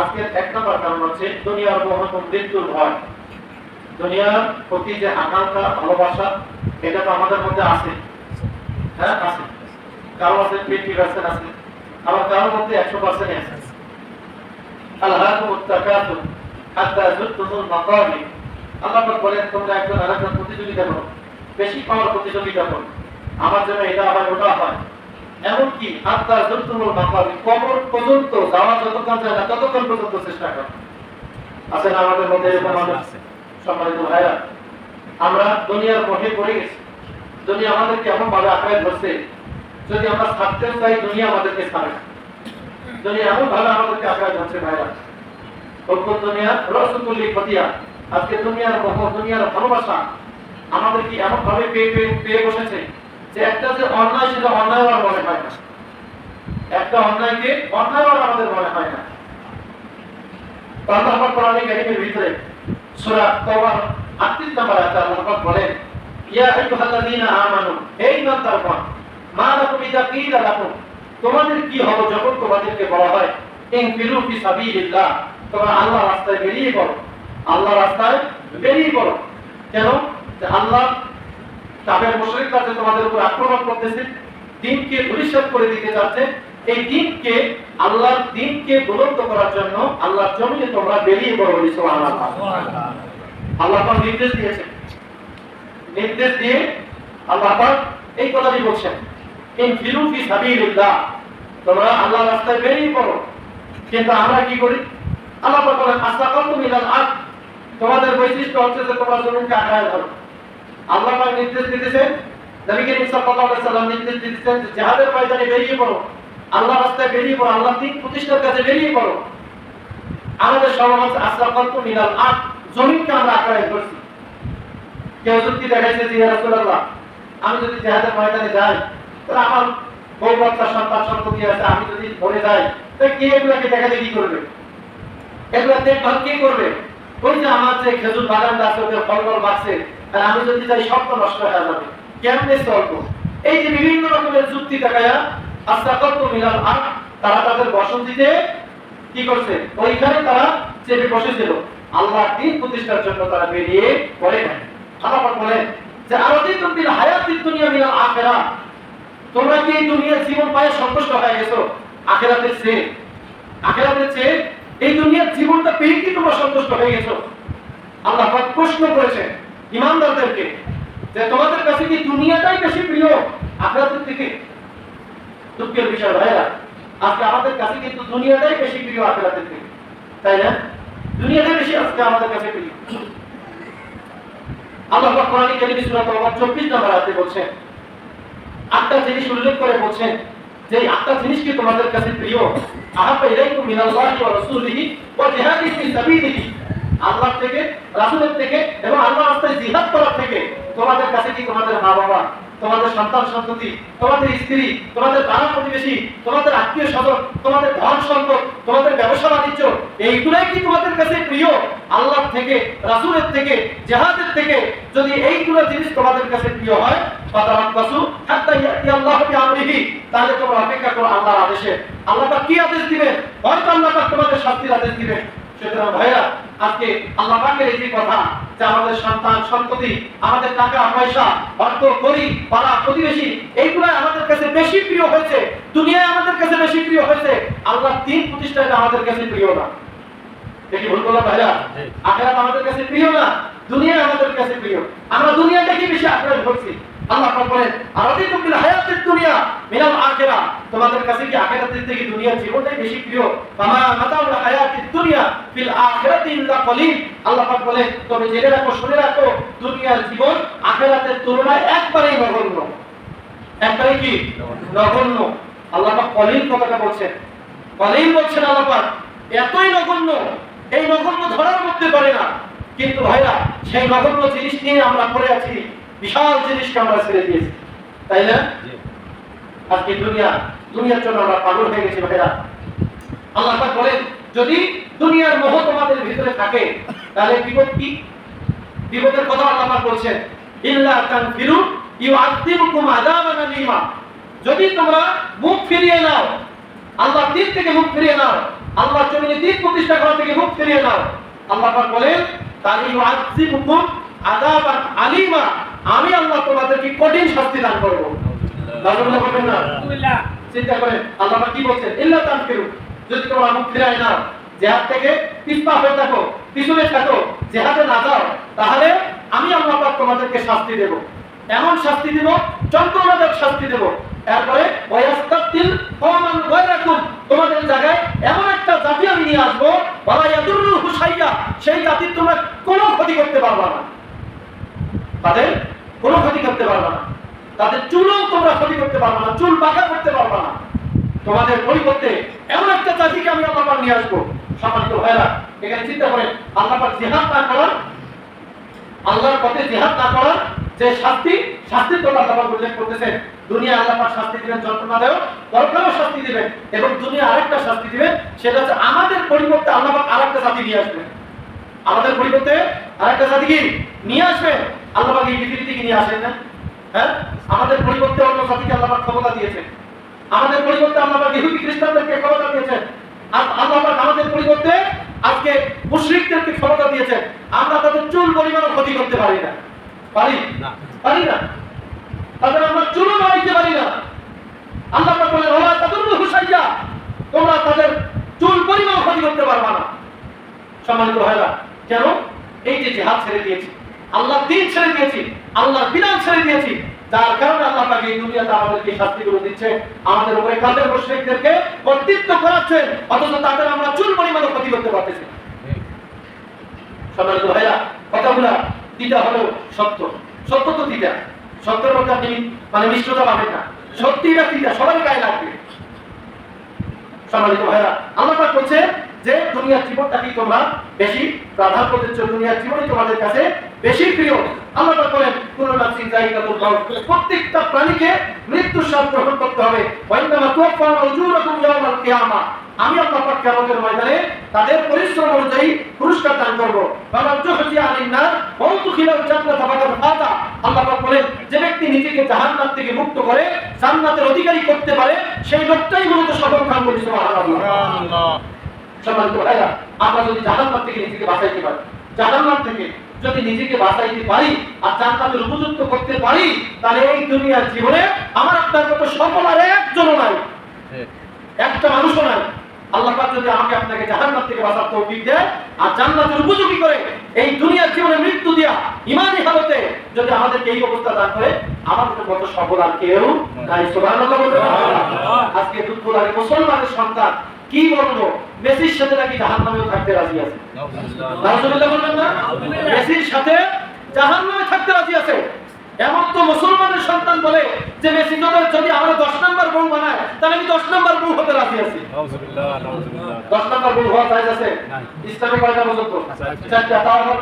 আজকের এক নম্বর কারণ হচ্ছে দুনিয়ার মোহ মৃত্যুর ভয়। দুনিয়ার প্রতি যে আকাঙ্ক্ষা ভালোবাসা, এটা তো আমাদের মধ্যে আছে। হ্যাঁ আছে, কারো আছে 20% আছে, আবার কারোর মধ্যে 100% আছে। আল্লাহুম্মা তাকাতুর হাত্তা যুরতুমুল মাকাবির। আল্লাহ পাক বলেন তোমরা একজন আরেকজন প্রতিযোগিতা করো, বেশি পাওয়ার প্রতিযোগিতা করো, আমার জন্য এটা হয় ওটা হয়। এমনকি হাত্তা যুরতুমুল মাকাবির, কবর পর্যন্ত যাওয়া যতক্ষণ যায় না ততক্ষণ পর্যন্ত চেষ্টা করো। আছে না আমাদের মধ্যে এরকম মানুষ? সম্মানিত ভাইরা, আমরা দুনিয়ার মোহে পড়ে গেছি। দুনিয়া আমাদেরকে এমন ভাবে আঁকড়ে ধরছে, যদি আমরা ছাড়তে চাই দুনিয়া আমাদেরকে ছাড়ে না। দুনিয়া এমন ভাবে আমাদেরকে আঁকড়ে ধরছে ভাইরা, তখন দুনিয়া রসুকুল্লি খতিয়া। আজকে দুনিয়ার মোহ, দুনিয়ার ভালোবাসা আমাদের কি এমন ভাবে পেয়ে বসেছে যে একটা যে অন্যায় সেটা অন্যায় আর মনে হয় না, একটা অন্যায়কে অন্যায় আর আমাদের মনে হয় না। আল্লাহ পাক কোরআনে কারীমের ভিতরে সূরা তাওবার 38 নম্বর আয়াতে আল্লাহ পাক বলেন, ইয়া আইয়ুহাল্লাযীনা আমানু, হে ঈমানদারগণ, মা লাকুম ইযা কিলা লাকুম, তোমাদের কি হবে যখন তোমাদেরকে বলা হয় ইনফিরু ফি সাবিলিল্লাহ, তোমরা আল্লাহর রাস্তায় বেরিয়ে পড়ো, আল্লাহর রাস্তায় বেরিয়ে পড়ো। কেন? যে আল্লাহ কাফের মুশরিকরা যে তোমাদের উপর আক্রমণ করতেছে, দ্বীনকে ধূলিসাৎ করে দিতে যাচ্ছে, এই দ্বীনকে, আল্লাহর দ্বীনকে বুলন্দ করার জন্য আল্লাহর জমিনে তোমরা বেরিয়ে পড়ো। সুবহানাল্লাহ। আল্লাহ পাক নির্দেশ দিয়েছেন, নির্দেশ দিয়ে আল্লাহ পাক এই কথাটি বলছেন, ইনফিরু ফি সাবিলিল্লাহ, তোমরা আল্লাহর রাস্তায় বেরিয়ে পড়ো। কিন্তু আমরা কি করি? আল্লাহ পাক বলেন আসাকাতুম ইলাল আরদ, তোমাদের বৈশিষ্ট্য হচ্ছে যে তোমরা জমিনকে আঁকড়ে ধরো। আল্লাহ পাক নির্দেশ দিতেছেন, নবী করিম সাল্লাল্লাহু আলাইহি সাল্লাম নির্দেশ দিতেছেন যে জিহাদের ময়দানে বেরিয়ে পড়ো, আল্লাহর রাস্তায় বেরিয়ে পড়ো, আল্লাহর দ্বীন প্রতিষ্ঠার কাজে বেরিয়ে পড়ো। আমাদের স্বভাব হচ্ছে আসাকাতুম ইলাল আরদ, জমিনকে আমরা আঁকড়ে ধরছি। কেউ যুক্তি দেখাইছে যে ইয়া রাসূলুল্লাহ, আমি যদি জিহাদের ময়দানে যাই তাহলে আমার বউ বাচ্চা সন্তান সন্ততি আছে, আমি যদি মরে যাই তাহলে কে এগুলাকে দেখাতে কি করবে? এগুলা দেখভাল কে করবে? ওই যে আমার যে খেজুর বাগানটা আছে ওদের ফল ফল বাড়ছে, আর আমি যদি যাই সব তো নষ্ট হয়ে যাবে, কেমনে চলবো? এই যে বিভিন্ন রকমের যুক্তি দেখায়া আসাকাতুম ইলাল আরদ, তারা তাদের বসতিতে কি করছে? ওইখানে তারা চেপে বসেছিল, আল্লাহর দ্বীন প্রতিষ্ঠার জন্য তারা বেরিয়ে পড়ে না। আল্লাহ পাক বলেন যে আরাদিতুম বিল হায়াতিদ দুনিয়া মিনাল আখিরাহ, তোমরা কি এই দুনিয়ার জীবন পায়ে সন্তুষ্ট হয়ে গেছো আখিরাতের চেয়ে? আখিরাতের চেয়ে এই দুনিয়ার জীবনটা পেয়ে কি তোমরা সন্তুষ্ট হয়ে গেছো? আল্লাহ পাক প্রশ্ন করেছেন ঈমানদারদেরকে যে তোমাদের কাছে কি দুনিয়াটাই বেশি প্রিয় আখিরাতের থেকে? দুঃখের বিষয় ভাইরা, আজকে আমাদের কাছে কিন্তু দুনিয়াটাই বেশি প্রিয় আখিরাতের থেকে, তাই না? দুনিয়াটাই বেশি আজকে আমাদের কাছে প্রিয়। আল্লাহ পাক কোরআনে কারীমে সূরা তাওবা 24 নম্বর আয়াতে বলেন, আটটা জিনিস উল্লেখ করে বলছেন যে আটটা জিনিস কি তোমাদের কাছে প্রিয়? আহাব্বা ইলাইকুম মিনাল্লাহি ওয়া রাসূলিহি ওয়া জিহাদিন ফি সাবিলিহি, আল্লাহ থেকে, রাসূলের থেকে এবং আল্লাহর রাস্তায় জিহাদ করার থেকে তোমাদের কাছে কি তোমাদের মা বাবা, তোমাদের সন্তান সন্ততি, তোমাদের স্ত্রী, তোমাদের পাড়া প্রতিবেশী, তোমাদের আত্মীয় স্বজন, তোমাদের ধন সম্পদ, তোমাদের ব্যবসা বাণিজ্য, এইগুলাই কি তোমাদের কাছে প্রিয়? আল্লাহ থেকে, রাসূলের থেকে, জিহাদের থেকে যদি এইগুলো জিনিস তোমাদের কাছে প্রিয় হয়, ফাতারাব্বাসু হাত্তা ইয়াতি আল্লাহু বিআমরিহি, তাহলে তোমরা অপেক্ষা করো আল্লাহর আদেশে। আল্লাহ পাক কি আদেশ দিবেন? হয়তো আল্লাহ পাক তোমাদের শাস্তির আদেশ দিবেন। সুতরাং ভাইরা, আজকে আল্লাহ পাকের এই যে কথা যে আমাদের সন্তান সন্ততি, আমাদের টাকা পয়সা, অর্থ করি, পাড়া প্রতিবেশী, এইগুলো আমাদের কাছে বেশি প্রিয় হয়েছে, দুনিয়ায় আমাদের কাছে বেশি প্রিয় হয়েছে, আল্লাহর দ্বীন প্রতিষ্ঠাটা আমাদের কাছে প্রিয় না। দেখি ভুল বললাম ভাইরা? আখিরাত আমাদের কাছে প্রিয় না, দুনিয়া আমাদের কাছে প্রিয়। আমরা দুনিয়াটাকে বেশি আঁকড়ে ধরছি। আল্লাহ পাক বলেন আরাদিতুম বিল হায়াতিদ দুনিয়া মিনাল আখিরাহ, তোমাদের কাছে কি আখিরাতের থেকে দুনিয়ার জীবনটাই বেশি প্রিয়? ফামা মাতাউল হায়াতিদ দুনিয়া ফিল আখিরাতি ইল্লা কলিল, আল্লাহ পাক বলেন তুমি জেনে রাখো, শুনে রাখো, দুনিয়ার জীবন আখিরাতের তুলনায় একবারেই নগণ্য। একবারেই কি? নগণ্য। আল্লাহ পাক কলিল কথাটা বলছেন, কলিল বলছেন আল্লাহ পাক, এতই নগণ্য, এই নগণ্য ধরার মধ্যে পারে না। কিন্তু ভাইরা, সেই নগণ্য জিনিস নিয়ে আমরা পড়ে আছি, বিশাল জিনিসকে আমরা ছেড়ে দিয়েছি, তাই না? আজকে দুনিয়ার জন্য আমরা পাগল হয়ে গেছি ভাইরা। আল্লাহ পাক বলেন যদি দুনিয়ার মোহ তোমাদের ভিতরে থাকে তাহলে বিপদ কি? বিপদের কথা আল্লাহ পাক বলছেন, ইল্লা তানফিরু ইউআযিবুকুম আযাবান আলীমা, যদি তোমরা মুখ ফিরিয়ে নাও, আল্লাহর দ্বীন থেকে মুখ ফিরিয়ে নাও, আল্লাহ জমিনে দিন প্রতিষ্ঠা করা থেকে মুখ ফিরিয়ে নাও। আল্লাহ পাক বলেন তালি ইউআযিবুকুম আযাবান আলীমা, আমি আল্লাহ তোমাদেরকে কঠিন শাস্তি দান করব। নাউযুবিল্লাহ বলবেন না? নাউযুবিল্লাহ। চিন্তা করেন আল্লাহ পাক কি বলছেন, ইল্লা তানফিরু, যদি তোমরা মুখ ফিরায় নাও, জিহাদ থেকে পিছপা হয়ে থাকো, পিছনে থাকো, জিহাদে না যাও, তাহলে আমি আল্লাহ পাক তোমাদেরকে শাস্তি দেব। এমন শাস্তি দেব, যন্ত্রণাদায়ক শাস্তি দেব। এরপরে ওয়াস্তাবদিল কওমান গায়রাকুম, তোমাদের জায়গায় এমন একটা জাতি আমি নিয়ে আসবো, ওয়ালা ইয়াদুররুহু শাইয়া, সেই জাতির তোমরা কোনো ক্ষতি করতে পারবে না, তাদের কোনো ক্ষতি করতে পারবে না, তাদের চুলও তোমরা ক্ষতি করতে পারবে না, চুল বাঁকা করতে পারবে না। তোমাদের পরিবর্তে এমন একটা জাতিকে আমি আল্লাহ পাক নিয়ে আসবো। সম্মানিত ভাইরা, এখানে চিন্তা করেন আল্লাহ পাক জিহাদ না করার, আল্লাহর পথে জিহাদ না করার যে শাস্তির কথা আল্লাহ পাক উল্লেখ করতেছেন। দুনিয়া আল্লাহ পাক শাস্তি দিবেন যন্ত্রণাদায়ক, পরকালেও শাস্তি দিবেন, এবং দুনিয়া আরেকটা শাস্তি দিবেন, সেটা হচ্ছে আমাদের পরিবর্তে আল্লাহ পাক আরেকটা জাতি নিয়ে আসবেন। আমাদের পরিবর্তে আরেকটা জাতি কি নিয়ে আসবেন? আল্লাহ পাক এই পৃথিবী থেকে নিয়ে আসেন না? হ্যাঁ, আমাদের পরিবর্তে অন্য জাতিকে আল্লাহ পাক ক্ষমতা দিয়েছেন। আমাদের পরিবর্তে আল্লাহ পাক ইহুদি খ্রিস্টানদেরকে ক্ষমতা দিয়েছেন। আর আল্লাহ পাক আমাদের পরিবর্তে আজকে মুশরিকদেরকে ক্ষমতা দিয়েছেন। আমরা তাদের চুল পরিমাণও ক্ষতি করতে পারি না, পারি না, পারি না, তাদের আমরা চুলও মারিতে পারি না। আল্লাহ পাক বলেন ওয়া তাদুররুহু শাইয়া, তোমরা তাদের চুল পরিমাণ ক্ষতি করতে পারবে না। সম্মানিত ভাইরা, কেন? এই যে জিহাদ ছেড়ে দিয়েছি, আল্লাহর দ্বীন ছেড়ে দিয়েছি, আল্লাহর বিধান ছেড়ে দিয়েছি, যার কারণে আল্লাহ পাক এই দুনিয়াতে আমাদেরকে শাস্তিগুলো দিচ্ছে, আমাদের উপরে কাফের মুশরিকদেরকে কর্তৃত্ব করাচ্ছেন, অথচ তাদের আমরা চুল পরিমাণও ক্ষতি করতে পারতেছি। সম্মানিত ভাইরা, কথাগুলা তিতা হলো সত্য, সত্য তো তিতা, সত্যের মধ্যে আপনি মানে মিশ্রতা পাবেন না, সত্যিটা তিতা, সবাই গায়ে লাগবে। সম্মানিত ভাইরা, আল্লাহ পাক বলছে যে দুনিয়ার জীবনটাকে তোমরা বেশি প্রাধান্য দিচ্ছ, দুনিয়ার জীবনই তোমাদের কাছে বেশি প্রিয়। আল্লাহ পাক বলেন কুল্লু নাফসিন যায়িকাতুল মাউত, প্রত্যেকটা প্রাণীকে মৃত্যুর স্বাদ গ্রহণ করতে হবে। ওয়া ইন্নামা তুওয়াফাউনা উজুরাকুম ইয়াওমাল কিয়ামাহ, আমি আল্লাহ পাক কিয়ামতের ময়দানে তাদের পরিশ্রম অনুযায়ী পুরস্কার দান করব। ফামান যুহজিয়া আনিন নার ওয়া উদখিলাল জান্নাতা ফাকাদ ফাতা, আল্লাহ পাক বলেন যে ব্যক্তি নিজেকে জাহান্নাম থেকে মুক্ত করে জান্নাতের অধিকারী করতে পারে, সেই লোকটাই মূলত সফলকাম। বলি সুবহানাল্লাহ। সম্মানিত ভাইরা, আমরা যদি জাহান্নাম থেকে নিজেকে বাঁচাইতে পারি, জাহান্নাম থেকে যদি নিজেকে বাঁচাইতে পারি আর জান্নাতের উপযুক্ত করতে পারি, তাহলে এই দুনিয়ার জীবনে আমার আপনার মতো সফল আর একজনও নাই, একটা মানুষও নাই। আল্লাহ পাক যদি আমাকে আপনাকে জাহান্নাম থেকে বাঁচার তৌফিক দেয় আর জান্নাতের উপযোগী করে এই দুনিয়ার জীবনে মৃত্যু দিয়া ঈমানি হালতে যদি আমাদেরকে এই অবস্থা দান করে, আমাদের মতো সফল আর কেউ নাই। সুবহানাল্লাহ বলতে আজকে দুঃখ লাগে মুসলমানের সন্তান কি বলবো, মেসির সাথে নাকি জাহান্নামেও থাকতে রাজি আছে। নাউযুবিল্লাহ বলবেন না? মেসির সাথে জাহান্নামে থাকতে রাজি আছে। এমন তো মুসলমানের সন্তান বলে যে মেসি যদি আমরা 10 নম্বর বউ বানায়, তাহলে আমি 10 নম্বর বউ হতে রাজি আছি। নাউযুবিল্লাহ, নাউযুবিল্লাহ। 10 নম্বর বউ হওয়া যায় আছে? ইসলামে কয়টা পর্যন্ত? 4টা। তাও আবার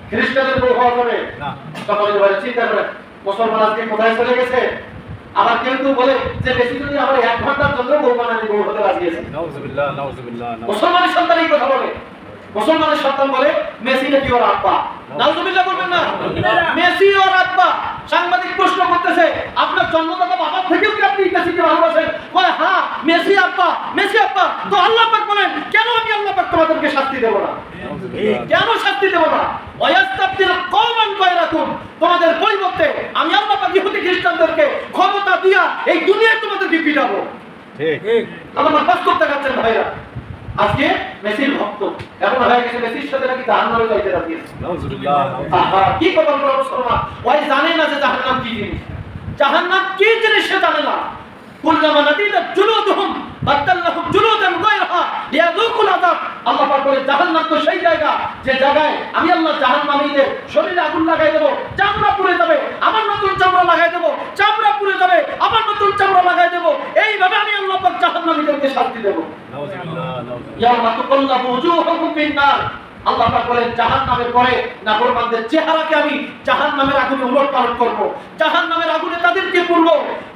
খ্রিস্টানের বউ হওয়া যাবে না। সকলে বলে চিন্তা করেন মুসলমান আজকে কোথায় চলে গেছে। আবার কেউ কেউ বলে যে বেশি যদি আমরা 1 ঘন্টার জন্য বউ বানানি, বউ হতে রাজি আছি। নাউযুবিল্লাহ, নাউযুবিল্লাহ। মুসলমানের সন্তান এই কথা বলে, মুসলমানের সন্তান বলে মেসি নাকি ওর আব্বা। নাউযুবিল্লাহ বলবেন না? মেসি ওর আব্বা। সাংবাদিক প্রশ্ন করতেছে আপনার জন্মদাতা বাবার থেকেও কি আপনি মেসিকে ভালোবাসেন? বলে হ্যাঁ, মেসি আব্বা, মেসি আব্বা। তো আল্লাহ পাক বলেন কেন আমি আল্লাহ পাক তোমাদেরকে শাস্তি দেব না? কেন শাস্তি দেব না? ওয়াস্তাবদিল কওমান গায়রাকুম, তোমাদের পরিবর্তে আমি আল্লাহ পাক ইহুদি খ্রিস্টানদেরকে ক্ষমতা দিয়া এই দুনিয়ায় তোমাদেরকে পিটাবো। ঠিক, আল্লাহ পাক বাস্তব দেখাচ্ছেন ভাইরা। আজকে মেসির ভক্ত এখন হয়ে গেছে, মেসির সাথে নাকি জাহান্নামে যাইতে রাজি আছে। নাউযুবিল্লাহ। কি কথা বলবো মুসলমান, ওই জানে না যে জাহান্নাম কি জিনিস, জাহান্নাম কি জিনিস সে জানে না। কুল্লামা নাদিদাত জুলুদুহুম বাদদালনাহুম জুলুদান গায়রাহা লিয়াযুকুল আযাব, আল্লাহ পাক বলে জাহান্নাম তো সেই জায়গা যে জায়গায় আমি আল্লাহ জাহান্নামীদের শরীরে আগুন লাগাই দেব, চামড়া পুড়ে যাবে, আবার নতুন চামড়া লাগাই দেব, চামড়া পুড়ে যাবে, আবার নতুন চামড়া লাগাই দেব, এইভাবে আমি আল্লাহ পাক জাহান্নামীদেরকে শাস্তি দেব। নাউযুবিল্লাহ, নাউযুবিল্লাহ। ইয়াওমা তুকাল্লাবু উজুহুহুম ফিন-নার, আল্লাহ পাক বলেন জাহান্নামের পরে নাফরমানদের চেহারাকে আমি জাহান্নামের আগুনে উলটপালট করব, জাহান্নামের আগুনে তাদেরকে পুরব।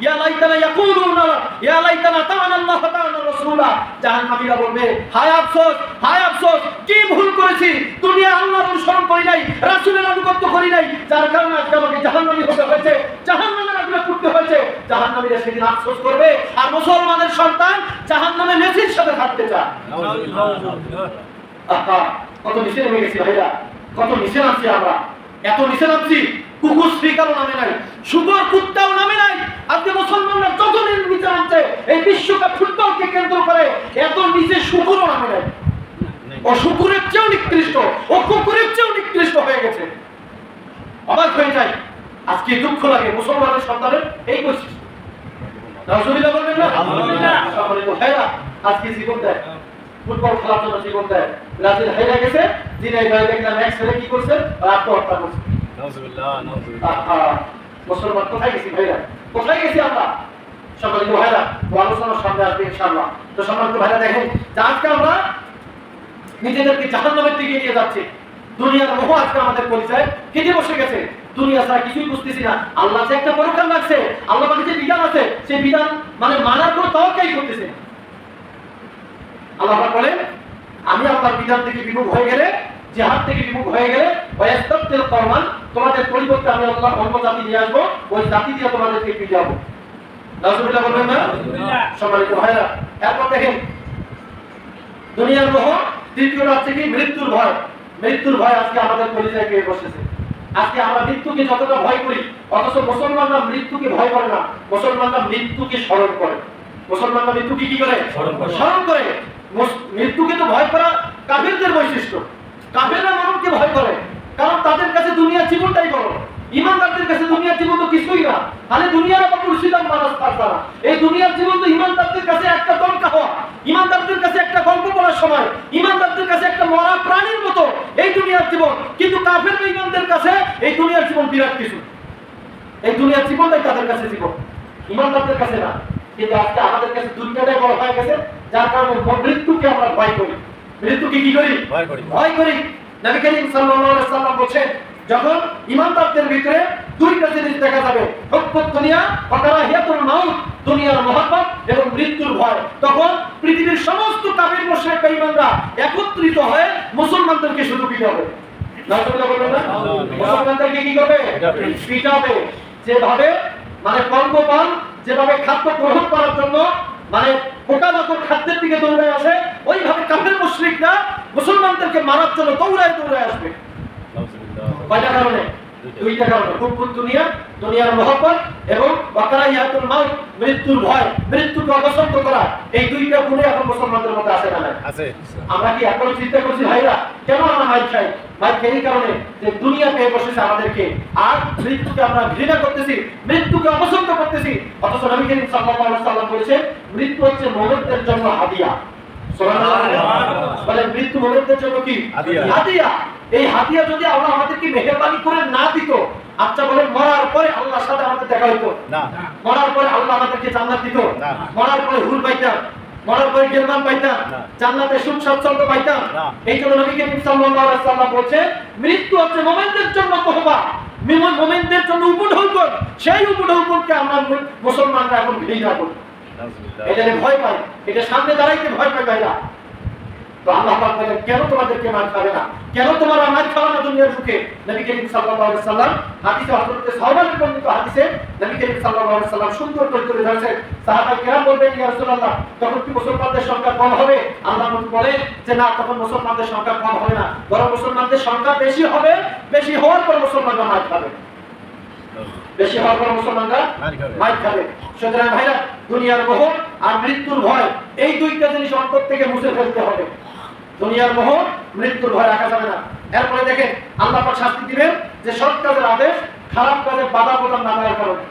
ইয়া লাইতানা ইয়াকুলুনা ইয়া লাইতানা তাআনা আল্লাহ তাআনা রাসূলা, জাহান্নামীরা বলবে হায় আফসোস, হায় আফসোস, কি ভুল করেছি, দুনিয়া আল্লাহর অনুসরণ করি নাই, রাসূলের আনুগত্য করি নাই, যার কারণে আজকে আমাকে জাহান্নামী হতে হয়েছে, জাহান্নামের আগুনে মুক্তি হয়েছে, জাহান্নামীরা সেদিন আফসোস করবে, আর মুসলমানের সন্তান জাহান্নামে মেসির সাথে থাকতে চায়। আহা, কত নিচে নেমে গেছি ভাইরা, কত নিচে নামছি আমরা, এত নিচে নামছি, কুকুর শ্রীকারও নামে নাই, শুকর কুত্তাও নামে নাই। আজকে মুসলমানরা যত নিচে নামছে এই বিশ্বকাপ ফুটবলকে কেন্দ্র করে, এত নিচে শুকুরও নামে নাই। ও শুকুরের চেয়েও নিকৃষ্ট, ও কুকুরের চেয়েও নিকৃষ্ট হয়ে গেছে। অবাক হয়ে যায়, আজকে দুঃখ লাগে মুসলমানের সন্তানের এই বৈশিষ্ট্য। নাউজুবিল্লাহ বলবেন না? সম্মানিত ভাইরা, আজকে জীবন দেয়, ফুটবল খেলার জন্য জীবন দেয়। ব্রাজিল হেরে গেছে, জিনাই ভাই দেখলাম এক ছেলে কি করছে, আত্মহত্যা করছে। মুসলমান কোথায় গেছি ভাইরা, কোথায় গেছি আমরা? সম্মানিত ভাইরা, আলোচনার সামনে আসবে ইনশাআল্লাহ। তো সম্মানিত ভাইরা দেখেন, আজকে আমরা নিজেদেরকে জাহান্নামের দিকে নিয়ে যাচ্ছি। দুনিয়ার মোহ আজকে আমাদের পরিচয় কেটে বসে গেছে। দুনিয়া ছাড়া কিছুই বুঝতেছি না। আল্লাহ যে একটা পরকাল লাগছে, আল্লাহ পাকের যে বিধান আছে, সেই বিধান মানে মানার কোনো তাওয়াক্কুল করতেছে। আল্লাহ পাক বলেন, আমি আপনার বিধান থেকে বিমুখ হয়ে গেলে, জিহাদ থেকে বিমুখ হয়ে গেলে, ওয়াস্তাবদিল কওমান, তোমাদের পরিবর্তে আমি আল্লাহ অন্য জাতি নিয়ে আসবো, ওই জাতি দিয়ে তোমাদেরকে পিটাবো। নাউজুবিল্লাহ বলবেন না? সম্মানিত ভাইরা, এরপর দেখেন দুনিয়ার মোহ, দ্বিতীয়টা হচ্ছে কি মৃত্যুর ভয়। মৃত্যুর ভয় আজকে আমাদের পরিচয় পেয়ে বসেছে। আজকে আমরা মৃত্যুকে যতটা ভয় করি, অথচ মুসলমানরা মৃত্যুকে ভয় করে না, মুসলমানরা মৃত্যুকে স্মরণ করে। মুসলমানরা মৃত্যুকে কি করে? স্মরণ করে। মৃত্যুকে তো ভয় করা কাফেরদের বৈশিষ্ট্য। কাফেররা মরণকে ভয় করে, কারণ তাদের কাছে দুনিয়ার জীবনটাই বড়। ইমানদারদের কাছে দুনিয়ার জীবন তো কিছুই না, তাহলে দুনিয়ার আবার মুর্শিদান মানুষ পারবে না। এই দুনিয়ার জীবন তো ইমানদারদের কাছে একটা দমকা হওয়া, ইমানদারদের কাছে একটা গল্প বলার সময়, ইমানদারদের কাছে একটা মরা প্রাণীর মতো এই দুনিয়ার জীবন। কিন্তু কাফের ইমানদের কাছে এই দুনিয়ার জীবন বিরাট কিছু। এই দুনিয়ার জীবনটাই তাদের কাছে জীবন, ইমানদারদের কাছে না। কিন্তু আজকে আমাদের কাছে দুনিয়াটাই বড় হয়ে গেছে, যার কারণে মৃত্যুকে আমরা ভয় করি। মৃত্যুকে কি করি? ভয় করি। নবী করিম সাল্লাল্লাহু আলাইহি ওয়াসাল্লাম বলেছেন, যখন ইমানদারদের ভিতরে দুইটা জিনিস দেখা যাবে, হুব্বুদ দুনিয়া ওয়া কারাহিয়াতুল মাউত, দুনিয়ার মহব্বত এবং মৃত্যুর ভয়, তখন পৃথিবীর সমস্ত কাফির মুশরিক বেঈমানরা একত্রিত হয়ে মুসলমানদেরকে শুধু পিটাবে। নাউজুবিল্লাহ বলবেন না? মুসলমানদেরকে কি করবে? পিটাবে। যেভাবে মানে কর্মপাল, যেভাবে খাদ্য গ্রহণ করার জন্য মানে পোকামাকড় খাদ্যের দিকে দৌড়ায় আসে, ওইভাবে কাফির মুশরিকরা মুসলমানদেরকে মারার জন্য দৌড়ায় আসবে। কয়টা কারণে? দুইটা কারণে, হুব্বুদ দুনিয়া, দুনিয়ার মহব্বত, এবং ওয়া কারাহিয়াতুল মাউত, মৃত্যুর ভয়, মৃত্যুকে অপছন্দ করা। এই দুইটা গুণে এখন মুসলমানদের মধ্যে আছে না? আছে। আমরা কি এখন চিন্তা করছি ভাইরা, কেন আমরা মাইর খাই? মাইর খাই এই কারণে যে দুনিয়া পেয়ে বসেছে আমাদেরকে, আর মৃত্যুকে আমরা ঘৃণা করতেছি, মৃত্যুকে অপছন্দ করতেছি। অথচ নবী করিম সাল্লাল্লাহু আলাইহি ওয়াসাল্লাম বলেছেন, মৃত্যু হচ্ছে মুমিনদের জন্য হাদিয়া। সুবহানাল্লাহ। বলে মৃত্যু মুমিনদের জন্য কি? হাদিয়া। এই হাদিয়া যদি আল্লাহ আমাদেরকে মেহেরবানি করে না দিত, আচ্ছা বলেন মরার পরে আল্লাহর সাথে আমাদের দেখা হইতো না? মরার পরে আল্লাহ আমাদেরকে জান্নাত দিত না? মরার পরে হুর পাইতাম, মরার পরে গেলমান পাইতাম, জান্নাতে সুখ স্বাচ্ছন্দ্য পাইতাম? এই জন্য নবী করিম সাল্লাল্লাহু আলাইহি ওয়াসাল্লাম বলেছেন, মৃত্যু হচ্ছে মুমিনদের জন্য তোহবা, মুমিনদের জন্য উপঢৌকন। সেই উপঢৌকনকে আমরা মুসলমানরা এখন ঘৃণা করি, এটা ভয় পাই, এটা সামনে দাঁড়াইতে ভয় পাই ভাইরা। তো আল্লাহ পাক বলেন, কেন তোমাদেরকে মার খাবে না? কেন তোমরা মার খাবে না দুনিয়ার সুখে? নবী করিম সাল্লাল্লাহু আলাইহি ওয়াসাল্লাম হাদিসে, হযরত সাহাবাদের বর্ণিত হাদিসে নবী করিম সাল্লাল্লাহু আলাইহি ওয়াসাল্লাম সুন্দর করে তুলে ধরেছেন। সাহাবায়ে কেরাম বলবেন, ইয়া রাসূলুল্লাহ, তখন কি মুসলমানদের সংখ্যা কম হবে? আল্লাহ বলেন যে না, তখন মুসলমানদের সংখ্যা কম হবে না, বরং মুসলমানদের সংখ্যা বেশি হবে। বেশি হওয়ার পর মুসলমানরা মার খাবে, বেশি হওয়ার পর মুসলমানরা মার খাবে। সুতরাং ভাইরা, দুনিয়ার মোহ আর মৃত্যুর ভয়, এই দুইটা জিনিস অন্তর থেকে মুছে ফেলতে হবে। দুনিয়ার মোহ, মৃত্যুর ভয় রাখা যাবে না। এরপরে দেখেন আল্লাহ পাক শাস্তি দিবেন যে সৎ কাজের আদেশ খারাপ কাজে বাধা প্রদান না করার কারণে,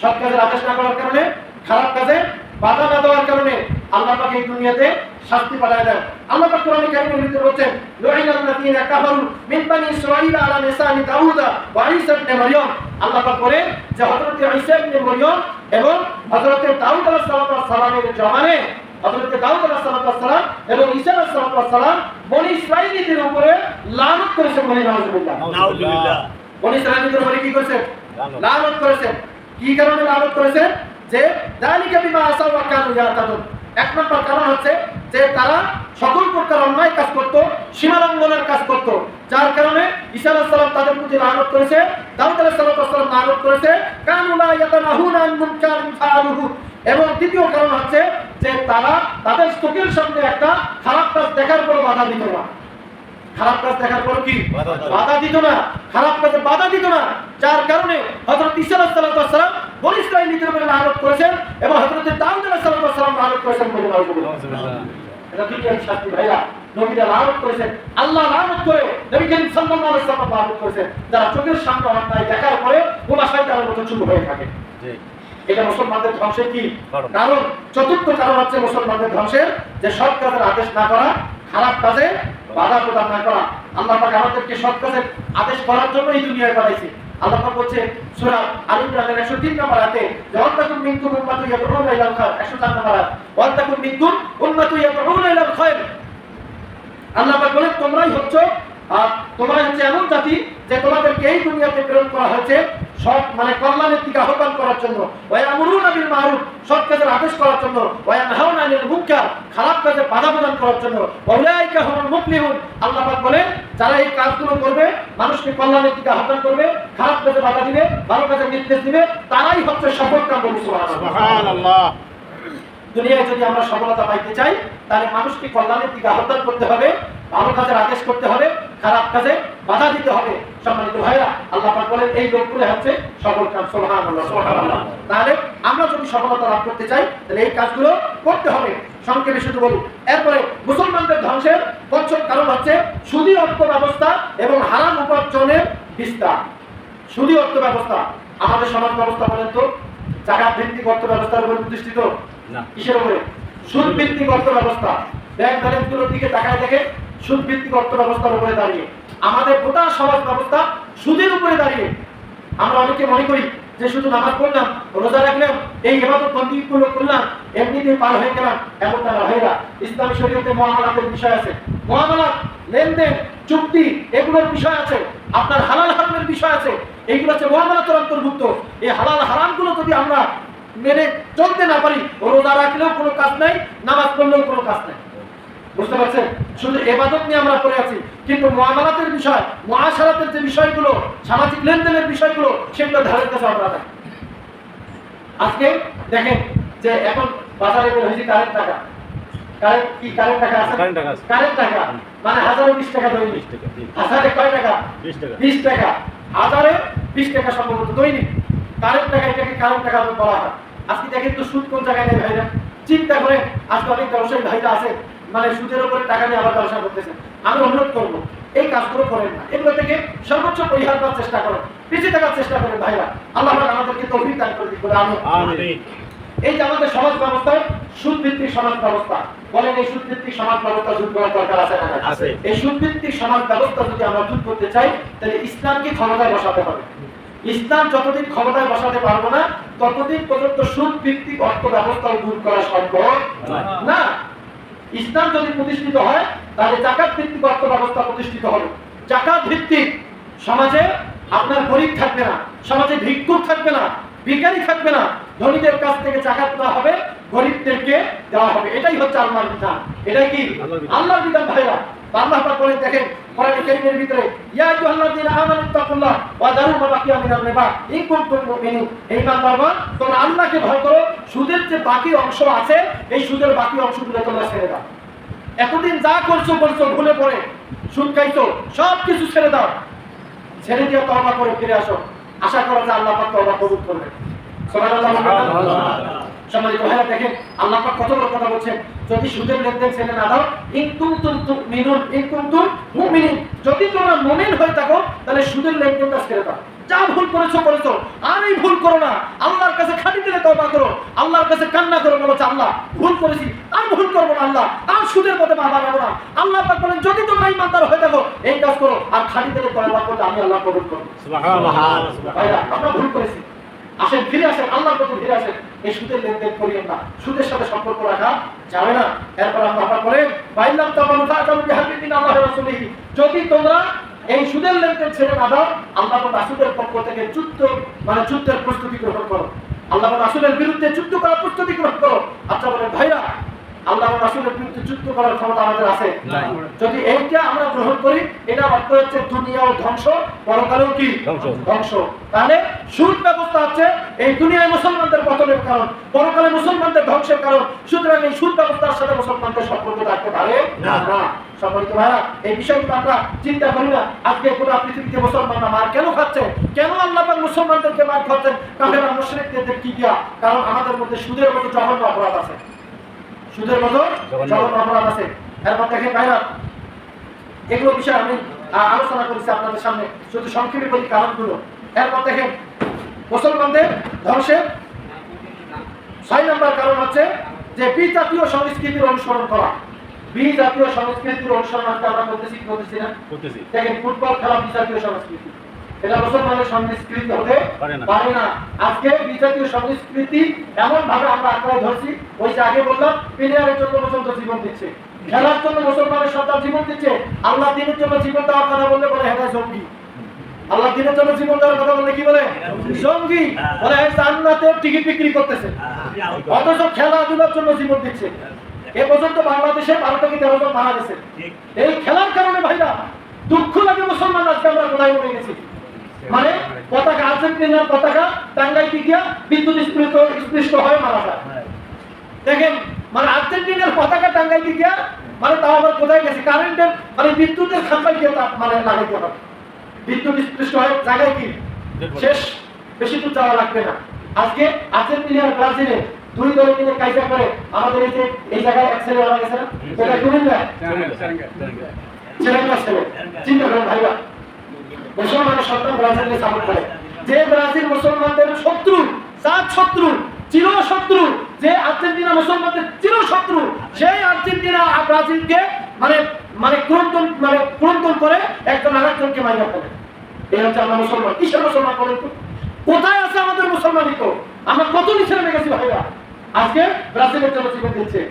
সৎ কাজের আদেশ না করার কারণে, খারাপ কাজে বাধা না দেওয়ার কারণে আল্লাহ পাক এই দুনিয়াতে শাস্তি পাঠায় দেন। আল্লাহ পাক কোরআনে কারীমের ভিতরে বলেন, লুইনাল্লাযীনা কাফারু মিন বানি ইসরাঈলা আলা লিসানি দাউদা ওয়া ঈসা ইবনে মারইয়াম। আল্লাহ পাক বলেন যে হযরত ঈসা ইবনে মারইয়াম এবং হযরত দাউদ আলাইহিস সালামের জমানে, হযরত দাউদ আলাইহিস সালাম এবং ঈসা আলাইহিস সালাম বনি ইসরাঈলীদের উপরে লানত করেছেন। বলি নাউজুবিল্লাহ। নাউজুবিল্লাহ। বনি ইসরাঈলীদের উপরে কি করেছেন? লানত করেছেন। কি কারণে লানত করেছেন? যে যালিকা বিমা আসাউ ওয়া কানু ইয়াতাদুন। এক নম্বর কারণ হচ্ছে যে তারা সকল প্রকার অন্যায় কাজ করত, সীমালঙ্ঘনের কাজ করত, যার কারণে ঈসা আলাইহিস সালাম তাদের প্রতি লানত করেছে, দাউদ আলাইহিস সালাম লানত করেছে, কানু লা ইয়াতানাহুনা আন মুনকারিন ফাআলুহু। এবং দ্বিতীয় কারণ হচ্ছে যে তারা তাদের চোখের সামনে একটা খারাপ কাজ দেখার পর বাধা দিত না। খারাপ কাজ দেখার পর কি বাধা দিত না, খারাপ কাজে বাধা দিত না, যার কারণে হযরত ঈসা আলাইহিস সালাম বনী ইসরাঈলীদের উপরে লানত করেছেন এবং হযরত দাউদ আলাইহিস সালাম লানত করেছেন বলে এটা কি শাস্তি ভাইরা? নবীরা লানত করেছেন, আল্লাহ লানত করে, নবী করিম সাল্লাল্লাহু আলাইহি ওয়াসাল্লাম লানত করেছেন যারা চোখের সামনে অন্যায় দেখার পরে ওরা শয়তানের মতো চুপ হয়ে থাকে। এটা মুসলমানদের ধ্বংসের কি কারণ? চতুর্থ কারণ হচ্ছে মুসলমানদের ধ্বংসের যে সৎ কাজের আদেশ না করা, খারাপ কাজে বাধা প্রদান না করা। আল্লাহ পাক আমাদেরকে সৎ কাজের আদেশ করার জন্য এই দুনিয়ায় পাঠাইছে। আল্লাহ পাক বলছে সূরা আল ইমরানের 103 নম্বর আয়াতে, ওয়ান্তাকুম মিনকুম উম্মাতুন ইয়াদউনা ইলাল খায়র, 104 নম্বর আয়াত, ওয়ান্তাকুম মিনকুম উম্মাতুন ইয়াদউনা ইলাল খায়র। আল্লাহ পাক বলেন তোমরাই হচ্ছে এমন জাতি যে তোমাদেরকে এই দুনিয়াতে প্রেরণ করা হয়েছে সৎ মানে কল্যাণের দিকে আহ্বান করার জন্য, ওয়ায়ামুরুনা বিল মারুফ সৎ কাজের আদেশ করার জন্য, ওয়ায়ানহাউনা আনিল মুনকার খারাপ কাজে বাধা প্রদান করার জন্য, ওয়াউলাইকা হুমুল মুফলিহুন। আল্লাহ পাক বলেন যারা এই কাজগুলো করবে, মানুষকে কল্যাণের দিকে আহ্বান করবে, খারাপ কাজে বাধা দিবে, ভালো কাজে নির্দেশ দিবে, তারাই হচ্ছে সফলকাম। বলি সুবহানাল্লাহ। দুনিয়ায় যদি আমরা সফলতা পাইতে চাই তাহলে মানুষকে কল্যাণের দিকে আহ্বান করতে হবে, ভালো কাজের আদেশ করতে হবে, খারাপ কাজে বাধা দিতে হবে। সম্মানিত ভাইরা, আল্লাহ পাক বলেন এই লোকগুলো হচ্ছে সফলকাম। সুবহানাল্লাহ সুবহানাল্লাহ। তাহলে আমরা যদি সফলতা লাভ করতে চাই তাহলে এই কাজগুলো করতে হবে। সংক্ষেপে শুধু বলি, এরপরে মুসলমানদের ধ্বংসের পঞ্চম কারণ হচ্ছে সুদী অর্থ ব্যবস্থা এবং হারাম উপার্জনের বিস্তার। সুদী অর্থ ব্যবস্থা আমাদের সমাজ ব্যবস্থা বলেন তো জাকাত ভিত্তিক অর্থ ব্যবস্থার উপর প্রতিষ্ঠিত না, কিসের উপরে? সুদ ভিত্তিক অর্থ ব্যবস্থা। ব্যাংক ব্যালেন্সগুলোর দিকে তাকায় দেখে সুদ ভিত্তিক অর্থ ব্যবস্থার উপরে দাঁড়িয়ে আমাদের গোটা সমাজ ব্যবস্থা সুদের উপরে দাঁড়িয়ে। আমরা অনেকে মনে করি যে শুধু নামাজ পড়লাম, রোজা রাখলাম, এই ইবাদত বন্দেগীগুলো করলাম, এমনিতেই পার হয়ে গেলাম, এমনটা না ভাইরা। ইসলামী শরীয়তে মুআমালাতের বিষয় আছে, মুআমালাত লেনদেন চুক্তি এগুলোর বিষয় আছে, আপনার হালাল হারামের বিষয় আছে, এইগুলো হচ্ছে মুআমালাতের অন্তর্ভুক্ত। এই হালাল হারামগুলো যদি আমরা মেনে চলতে না পারি, রোজা রাখলেও কোনো কাজ নাই, নামাজ পড়লেও কোনো কাজ নাই। বুঝতে পারছেন? শুধু ইবাদত নিয়ে আমরা পড়ে আছি, কিন্তু মুআমালাতের বিষয়, মুআশারাতের যে বিষয়গুলো, সামাজিক লেনদেনের বিষয়গুলো, সেগুলো ধারের কাছে আমরা নাই। আজকে দেখেন যে এখন বাজারে বের হয়েছে কারেন্ট টাকা। কারেন্ট টাকা আছে? কারেন্ট টাকা মানে 1020 টাকা দৈনিক। হাজারে কয় টাকা? 20 টাকা। হাজারে 20 টাকা সম্ভবত দৈনিক কারেন্ট টাকা। এটাকে কারেন্ট টাকা বলা হয়। আজকে দেখেন তো সুদ কোন জায়গায় নেই ভাইরা। চিন্তা করে আজকে অনেক ব্যবসায়ী ভাইরা আছে মানে সুদের উপরে টাকা নিয়ে আবার ব্যবসা করতেছেন। আমি অনুরোধ করবো এই কাজগুলো করেন না, এগুলো থেকে সর্বোচ্চ পরিহার করার চেষ্টা করেন, পিছিয়ে থাকার চেষ্টা করেন ভাইরা। আল্লাহ আমাদেরকে তৌফিক দান করে দিন। আমিন। এই যে আমাদের সমাজ ব্যবস্থায় সুদ ভিত্তিক সমাজ ব্যবস্থা বলেন, এই সুদ ভিত্তিক সমাজ ব্যবস্থা দূর করার দরকার আছে না? এই সুদ ভিত্তিক সমাজ ব্যবস্থা যদি আমরা দূর করতে চাই তাহলে ইসলামকে ক্ষমতায় বসাতে হবে। ইসলাম যতদিন ক্ষমতায় বসাতে পারবো না ততদিন পর্যন্ত সুদ ভিত্তিক অর্থ ব্যবস্থা দূর করা সম্ভব না। ইসলাম যদি প্রতিষ্ঠিত হয় তাহলে যাকাত ভিত্তিক অর্থ ব্যবস্থা প্রতিষ্ঠিত হবে। যাকাত ভিত্তিক সমাজে আপনার গরিব থাকবে না, সমাজে ভিক্ষুক থাকবে না, ভিখারি থাকবে না, ধনীদের কাছ থেকে যাকাত দেওয়া হবে, গরিবদেরকে দেওয়া হবে। এটাই হচ্ছে আল্লাহর বিধান। এটাই কি আল্লাহর বিধান ভাইরা? আল্লাহ পাক বলেন দেখেন কোরআনে কারীমের ভিতরে, ইয়া আইয়ুহাল্লাযীনা আমানু তাকুল্লাহ ওয়া যারু মা বাকিয়া মিনার রিবা ইন কুনতুম মুমিনিন। এই বান্দাগণ তোমরা আল্লাহকে ভয় করো, সুদের যে বাকি অংশ আছে এই সুদের বাকি অংশগুলো তোমরা ছেড়ে দাও। এতদিন যা করছো ভুলে পড়ে সুদ খাইছো, সব কিছু ছেড়ে দাও। ছেড়ে দিয়ে তওবা করে ফিরে আসো, আশা করো যে আল্লাহ পাক তওবা কবুল করবে। সুবহানাল্লাহ। সম্মানিত ভাইরা দেখেন আল্লাহ পাক কত বড় কথা বলছেন, যদি সুদের লেনদেন ছেড়ে না দাও, ইন কুনতুম মুমিনিন, যদি তোমরা মুমিন হয়ে থাকো তাহলে সুদের লেনদেনটা ছেড়ে দাও। যা ভুল করেছো আর এই ভুল করো না। আল্লাহর কাছে খাঁটি দিলে তওবা করো, আল্লাহর কাছে কান্না করো, বলো আল্লাহ ভুল করেছি, আর ভুল করবো না, আল্লাহ আর সুদের পথে পা বাড়াবো না। আল্লাহ পাক বলেন যদি তোমরা ঈমানদার হয়ে থাকো এই কাজ করো, আর খাঁটি দিলে তওবা করলে আমি আল্লাহ কবুল করব। সুবহানাল্লাহ। ভাইরা আমরা ভুল করেছি, আসেন ফিরে আসেন, আল্লাহর প্রতি ফিরে আসেন। এই সুদের লেনদেন করিয়েন না, সুদের সাথে সম্পর্ক রাখা যাবে না। এরপর আল্লাহ বলেন বাইলাম তাবানু ফাতাবু বিহাবিন আল্লাহ রাসূলিহি, যদি তোমরা এই সুদের লেনদেন ছেড়ে না দাও আল্লাহ রাসূলের পক্ষ থেকে যুদ্ধের প্রস্তুতি গ্রহণ করো। আল্লাহ রাসূলের বিরুদ্ধে যুদ্ধ করার প্রস্তুতি গ্রহণ করো। আচ্ছা বলেন ভাইরা আল্লাহ রাসূলের বিরুদ্ধে যুদ্ধ করার ক্ষমতা আমাদের আছে? যদি এইটা আমরা গ্রহণ করি, এটা অর্থ হচ্ছে দুনিয়াও ধ্বংস, পরকালেও কি ধ্বংস। তাহলে সুদ ব্যবস্থা হচ্ছে এই দুনিয়ায় মুসলমানদের পতনের কারণ, পরকালে মুসলমানদের ধ্বংসের কারণ। সুতরাং এই সুদ ব্যবস্থার সাথে মুসলমানদের সম্পর্ক থাকতে পারে না। সম্মানিত ভাইরা, এই বিষয়গুলো আমরা চিন্তা করি না। আজকে পুরো পৃথিবীতে মুসলমানরা মার কেন খাচ্ছে? কেন আল্লাহ পাক মুসলমানদেরকে মার খাচ্ছেন? কাফেররা মুশরিকদের কি দিয়া? কারণ আমাদের মধ্যে সুদের মতো জঘন্য অপরাধ আছে, সুদের মতো জঘন্য অপরাধ আছে। এরপর দেখেন ভাইরা, এগুলো বিষয়ে আমি আলোচনা করেছি আপনাদের সামনে, শুধু সংক্ষেপে বলি কারণগুলো। এরপর দেখেন মুসলমানদের ধ্বংসের 6 নম্বর কারণ হচ্ছে যে বিজাতীয় সংস্কৃতির অনুসরণ করা। বিজাতীয় সংস্কৃতির অনুসরণ আমরা করতেছি না? দেখেন ফুটবল খেলা বিজাতীয় সংস্কৃতি, এটা মুসলমানের সংস্কৃতি হতে পারে না। আজকে বিজাতীয় সংস্কৃতি এমন ভাবে আমরা আঁকড়ায় ধরছি, ওই যে আগে বললাম প্লেয়ারের জন্য পর্যন্ত জীবন দিচ্ছে, খেলার জন্য মুসলমানের সন্তান জীবন দিচ্ছে। আল্লাহ দিনের জন্য জীবন দেওয়ার কথা বললে বলে হ্যাঁ জঙ্গি। আল্লাহ দিনের জন্য জীবন দেওয়ার কথা বললে কি বলে? জঙ্গি। বলে জান্নাতের টিকিট বিক্রি করতেছে, অথচ খেলাধুলার জন্য জীবন দিচ্ছে। এ পর্যন্ত বাংলাদেশে 12 থেকে 13 জন মারা গেছে এই খেলার কারণে। ভাইরা দুঃখ লাগে, মুসলমান আজকে আমরা কোথায় পড়ে গেছি। মানে পতাকা, আর্জেন্টিনার পতাকা টাঙ্গাইতে গিয়া বিদ্যুৎ স্পৃষ্ট হয়ে মারা যায়। দেখেন মানে আর্জেন্টিনার পতাকা টাঙ্গাইতে গিয়া, মানে তাও আবার কোথায় গেছে? কারেন্টের মানে বিদ্যুতের খাম্পায় গিয়ে মানে লাগাইতে হবে, বিদ্যুৎ স্পৃষ্ট হয়ে জায়গায় কি শেষ, বেশি দূর যাওয়া লাগবে না। আজকে আর্জেন্টিনার ব্রাজিলে 2 দল মিলে কাইজা করে আমাদের এই যে এই জায়গায় এক ছেলে মারা গেছে না, এটা কুমিল্লা ছেলেটা ছেলে। চিন্তা করেন ভাইরা, মুসলমানের সন্তান ব্রাজিলকে সাপোর্ট করে। যে ব্রাজিল মুসলমানদের শত্রু, জাত শত্রু, চির শত্রু, যে আর্জেন্টিনা মুসলমানদের চির শত্রু, সেই আর্জেন্টিনা ব্রাজিলকে মানে মানে ক্রন্দন করে একজন আরেকজনকে মাইরা ফেলে। এই হচ্ছে আমরা মুসলমান। কিসের মুসলমান বলেন তো? কোথায় আছে আমাদের মুসলমানিত্ব? আমরা কত নিচে নেমে গেছি ভাইরা। আজকে ব্রাজিলের জন্য জীবন দিচ্ছে।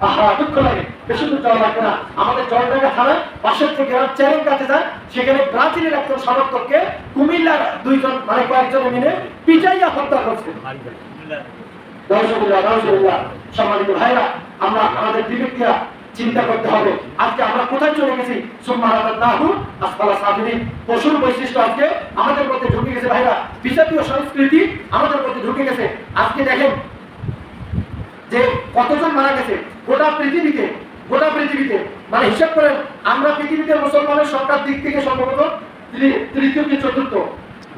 আহা, দুঃখ লাগে। বেশি দূর যাওয়া লাগবে না, আমাদের জলডাঙ্গা থানায় পাশের থেকে চ্যালেঞ্জ কাছে যায়, সেখানে ব্রাজিলের একজন সমর্থককে কুমিল্লার 2 জন মানে কয়েকজনে মিলে পিটাইয়া হত্যা করছে। সম্মানিত ভাইরা, আমরা আমাদের বিবেকীরা চিন্তা করতে হবে আজকে আমরা কোথায় চলে গেছি। পশুর বৈশিষ্ট্য আজকে আমাদের মধ্যে ঢুকে গেছে ভাইরা, বিজাতীয় সংস্কৃতি আমাদের মধ্যে ঢুকে গেছে। আজকে দেখেন যে কতজন মারা গেছে গোটা পৃথিবীতে, মানে হিসাব করেন আমরা পৃথিবীতে মুসলমানের সংখ্যার দিক থেকে সম্ভবত তৃতীয় কি চতুর্থ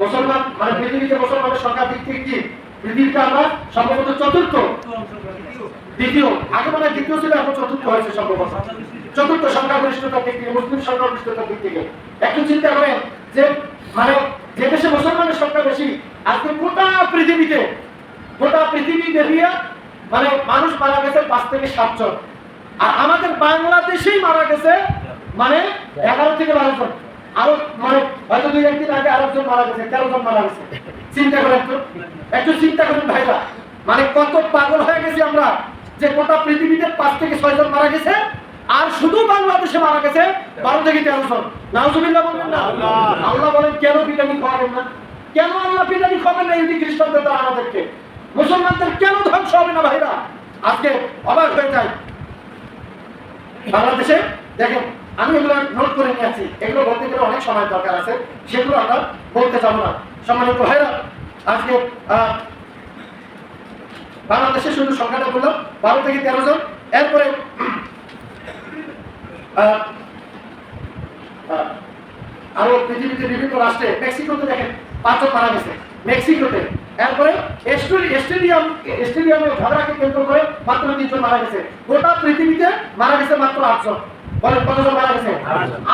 মুসলমান, মানে পৃথিবীতে মুসলমানের সংখ্যার দিক থেকে কি পৃথিবীতে আমরা সম্ভবত চতুর্থ, দ্বিতীয়। আগে মানে দ্বিতীয় ছিল, এখন চতুর্থ হয়েছে সম্ভবত। চতুর্থ সংখ্যাগরিষ্ঠতার দিক থেকে, মুসলিম সংখ্যাগরিষ্ঠতার দিক থেকে। একটু চিন্তা করেন যে মানে যে দেশে মুসলমানের সংখ্যা বেশি, আজকে গোটা পৃথিবী দেখিয়া মানে মানুষ মারা গেছে 5 থেকে 7 জন, আর আমাদের বাংলাদেশেই মারা গেছে মানে 11 থেকে 12 জন। আরো মানে হয়তো 2-1 দিন আগে আরেকজন মারা গেছে, 13 জন মারা গেছে। চিন্তা করেন তো, একটু চিন্তা করেন ভাইরা, মানে কত পাগল হয়ে গেছি আমরা যে গোটা পৃথিবীতে 5 থেকে 6 জন মারা গেছে, আর শুধু বাংলাদেশে মারা গেছে 12 থেকে 13 জন। নাউজুবিল্লাহ বলবেন না? আল্লাহ বলেন কেন পিটানি খাওয়াবেন না? কেন আল্লাহ পিটানি খাওয়াবেন না? ইহুদি খ্রিস্টানদের দ্বারা আমাদেরকে, মুসলমানদের কেন ধ্বংস হবে না ভাইরা? আজকে অবাক হয়ে যায়। বাংলাদেশে দেখেন, আমি এগুলো নোট করে নিয়েছি, এগুলো বলতে গেলে অনেক সময় দরকার আছে, সেগুলো আমরা বলতে যাবো না। সম্মানিত ভাইরা, আজকে বাংলাদেশে শুধু সংখ্যাটা বললাম 12 থেকে 13 জন। এরপরে আরো পৃথিবীতে বিভিন্ন রাষ্ট্রে, মেক্সিকোতে দেখেন 5 জন মারা গেছে মেক্সিকোতে। এরপরে স্টেডিয়ামে ঝগড়াকে কেন্দ্র করে মাত্র 3 জন মারা গেছে। গোটা পৃথিবীতে মারা গেছে মাত্র 8 জন। বলেন কতজন মারা গেছে?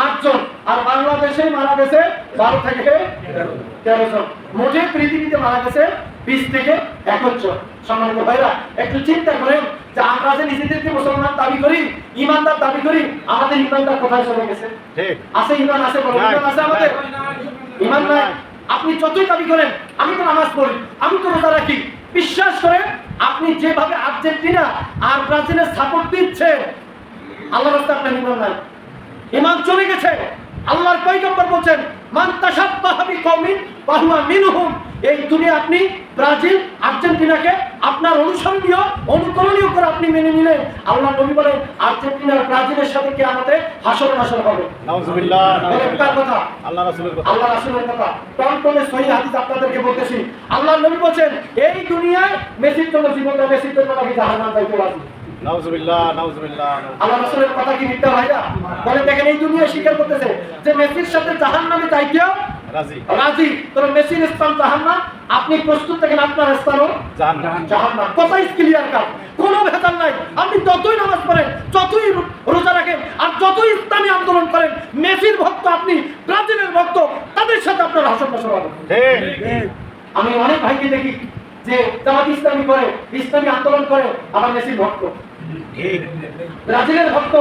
8 জন। আর বাংলাদেশে মারা গেছে 12 থেকে 13 জন। মোটে পৃথিবীতে মারা গেছে 20 থেকে 21 জন। সম্মানিত ভাইরা, একটু চিন্তা করেন যে আমরা যে নিজেদেরকে মুসলমান দাবি করি, ইমানদার দাবি করি, আমাদের ইমানদার কোথায় চলে গেছে? আছে ইমান? আছে? বলেন ইমান আছে আমাদের? ইমান নাই। আপনি যতই দাবি করেন আমি তো নামাজ পড়ি, আমি তো রোজা রাখি, বিশ্বাস করেন আপনি যেভাবে আর্জেন্টিনা আর ব্রাজিলের সাপোর্ট দিচ্ছে, আল্লাহর রাস্তায় আপনার ইমান নাই, ইমান চলে গেছে। আল্লাহর পয়গম্বর বলেন মান তাশাব্বাহা বিকওমিন ফাহুয়া মিনহুম। এই দুনিয়া আপনি ব্রাজিল আর্জেন্টিনাকে আপনার অনুসরণীয় অনুকরণীয় করে আপনি মেনে নিলেন, আল্লাহ নবী বলেন আর্জেন্টিনার ব্রাজিলের সাথে কিয়ামতে হাসর নাসর হবে। নাউজুবিল্লাহ। কার কথা? আল্লাহ রাসূলের কথা। আল্লাহ রাসূলের কথা। টনটনে সহিহ হাদিস আপনাদেরকে বলতেছি। আল্লাহ নবী বলেন এই দুনিয়ায় মেসির জন্য জীবনটা, মেসির জন্য নাকি জাহান্নাম যাইতে রাজি। নাউজুবিল্লাহ, নাউজুবিল্লাহ। আল্লাহ রাসূলের কথা কি মিথ্যা ভাইরা? বলে দেখেন এই দুনিয়া স্বীকার করতেছে যে মেসির সাথে জাহান্নামে যাইতেও রাজি। রাজি। তবে মেসির স্থান জাহান্নাম, আপনি প্রস্তুত থাকেন আপনার স্থানও জাহান্নাম। কথাই ক্লিয়ার কাট, কোনো ভেজাল নাই। আপনি যতই নামাজ পড়েন, যতই রোজা রাখেন, আর যতই ইসলামী আন্দোলন করেন, মেসির ভক্ত আপনি, ব্রাজিলের ভক্ত, তাদের সাথে আপনার হাসর নাসর হবে। আমি অনেক ভাইকে দেখি যে জামাত ইসলামী করে, ইসলামী আন্দোলন করে, আবার মেসির ভক্ত, ব্রাজিলের ভক্ত,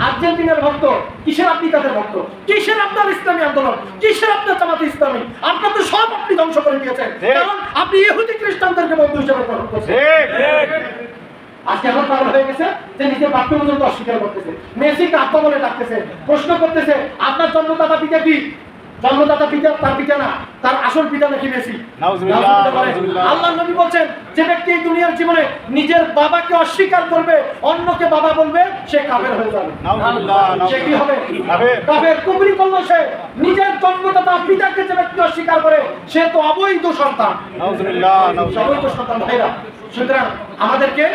আর্জেন্টিনার ভক্ত। কিসের আপনি তাদের ভক্ত? কিসের আপনার ইসলামী আন্দোলন? কিসের আপনার জামাত ইসলামী? আপনার তো সব আপনি ধ্বংস করে দিয়েছেন, কারণ আপনি ইহুদি খ্রিস্টানদেরকে বন্ধু হিসেবে গ্রহণ করছেন। আজকে এখন পাগল হয়ে গেছে যে নিজের বাক্য পর্যন্ত অস্বীকার করতেছে, মেসিকে আত্মা বলে ডাকতেছে, প্রশ্ন করতেছে আপনার জন্মদাতা পিতা কি? জন্মদাতা পিতা তার পিতা না, তার আসল পিতা নাকি মেসি? আল্লাহ নবী বলেন যে ব্যক্তি এই দুনিয়ার জীবনে নিজের বাবাকে অস্বীকার করবে, অন্যকে বাবা বলবে, সে কাফের হয়ে যাবে। সে কি হবে? কাফের, কুফরি করলো সে। নিজের জন্মদাতা পিতাকে যে ব্যক্তি অস্বীকার করে, সে তো অবৈধ সন্তান। অবৈধ সন্তান ভাইরা। সুতরাং আমাদেরকে